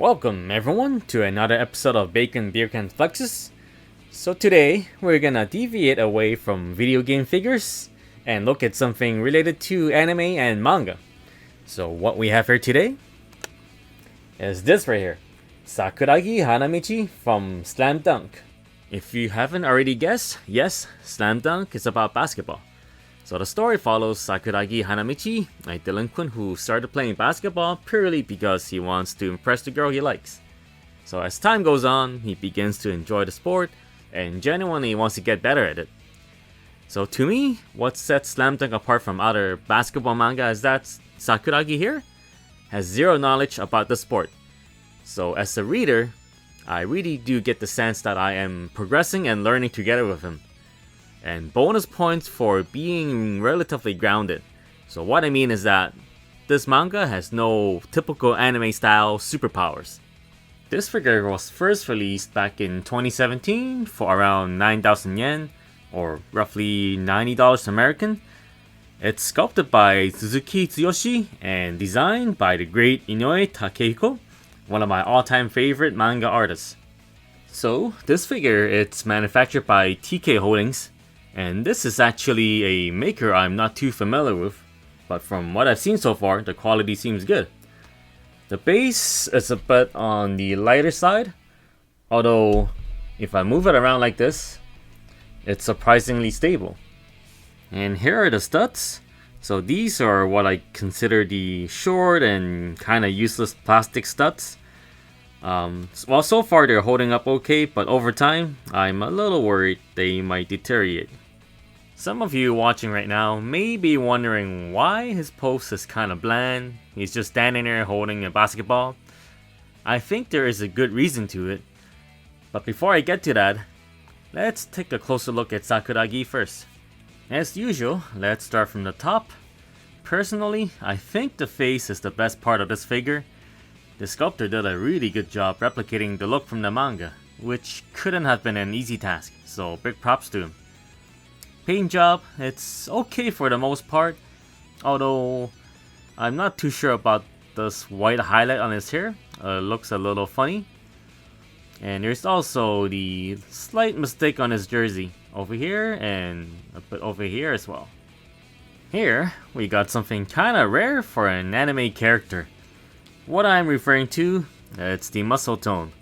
Welcome everyone to another episode of BaconBeercan Flexes. So today we're gonna deviate away from video game figures and look at something related to anime and manga. So what we have here today is this right here, Sakuragi Hanamichi from Slam Dunk. If you haven't already guessed, yes, Slam Dunk is about basketball. So the story follows Sakuragi Hanamichi, a delinquent who started playing basketball purely because he wants to impress the girl he likes. So as time goes on, he begins to enjoy the sport and genuinely wants to get better at it. So to me, what sets Slam Dunk apart from other basketball manga is that Sakuragi here has zero knowledge about the sport. So as a reader, I really do get the sense that I am progressing and learning together with him. And bonus points for being relatively grounded. So what I mean is that this manga has no typical anime style superpowers. This figure was first released back in 2017 for around 9,000 yen, or roughly $90 American. It's sculpted by Suzuki Tsuyoshi and designed by the great Inoue Takehiko, one of my all-time favorite manga artists. So this figure, it's manufactured by TK Holdings. And this is actually a maker I'm not too familiar with, but from what I've seen so far, the quality seems good. The base is a bit on the lighter side, although if I move it around like this, it's surprisingly stable. And here are the studs. So these are what I consider the short and kinda useless plastic studs. Well, so far they're holding up okay, but over time, I'm a little worried they might deteriorate. Some of you watching right now may be wondering why his pose is kinda bland. He's just standing there holding a basketball. I think there is a good reason to it. But before I get to that, let's take a closer look at Sakuragi first. As usual, let's start from the top. Personally, I think the face is the best part of this figure. The sculptor did a really good job replicating the look from the manga, which couldn't have been an easy task, so big props to him. Paint job, it's okay for the most part, although I'm not too sure about this white highlight on his hair. Looks a little funny. And there's also the slight mistake on his jersey over here and a bit over here as well. Here, we got something kinda rare for an anime character. What I'm referring to, it's the muscle tone.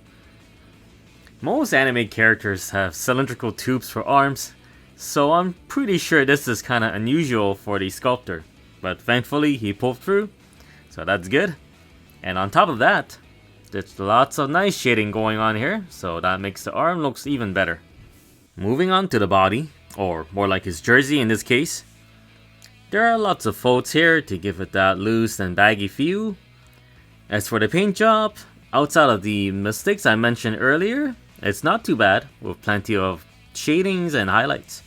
Most anime characters have cylindrical tubes for arms, so I'm pretty sure this is kinda unusual for the sculptor. But thankfully he pulled through, so that's good. And on top of that, there's lots of nice shading going on here, so that makes the arm looks even better. Moving on to the body, or more like his jersey in this case. There are lots of folds here to give it that loose and baggy feel. As for the paint job, outside of the mistakes I mentioned earlier, it's not too bad, with plenty of shadings and highlights.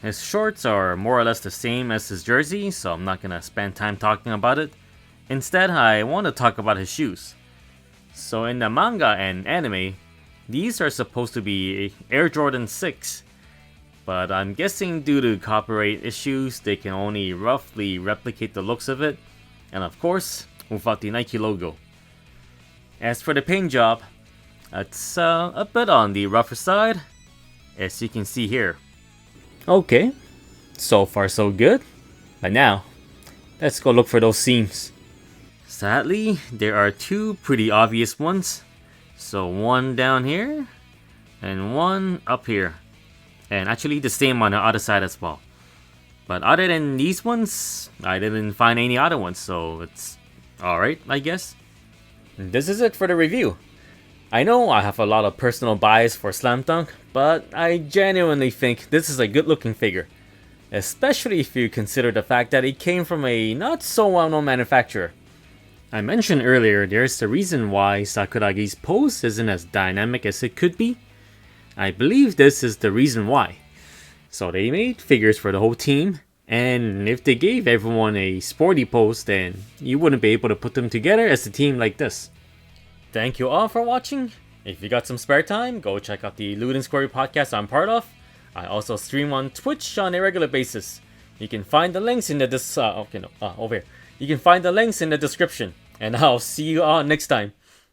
His shorts are more or less the same as his jersey, so I'm not gonna spend time talking about it. Instead, I want to talk about his shoes. So in the manga and anime, these are supposed to be Air Jordan 6, but I'm guessing due to copyright issues, they can only roughly replicate the looks of it, and of course, without the Nike logo. As for the paint job, it's a bit on the rougher side, as you can see here. Okay, so far so good, but now, let's go look for those seams. Sadly, there are two pretty obvious ones, so one down here, and one up here, and actually the same on the other side as well. But other than these ones, I didn't find any other ones, so it's alright, I guess. This is it for the review. I know I have a lot of personal bias for Slam Dunk, but I genuinely think this is a good looking figure. Especially if you consider the fact that it came from a not so well known manufacturer. I mentioned earlier there's a reason why Sakuragi's pose isn't as dynamic as it could be. I believe this is the reason why. So they made figures for the whole team, and if they gave everyone a sporty pose, then you wouldn't be able to put them together as a team like this. Thank you all for watching. If you got some spare time, go check out the Loot and Square podcast I'm part of. I also stream on Twitch on a regular basis. You can find the links in the over here. You can find the links in the description. And I'll see you all next time.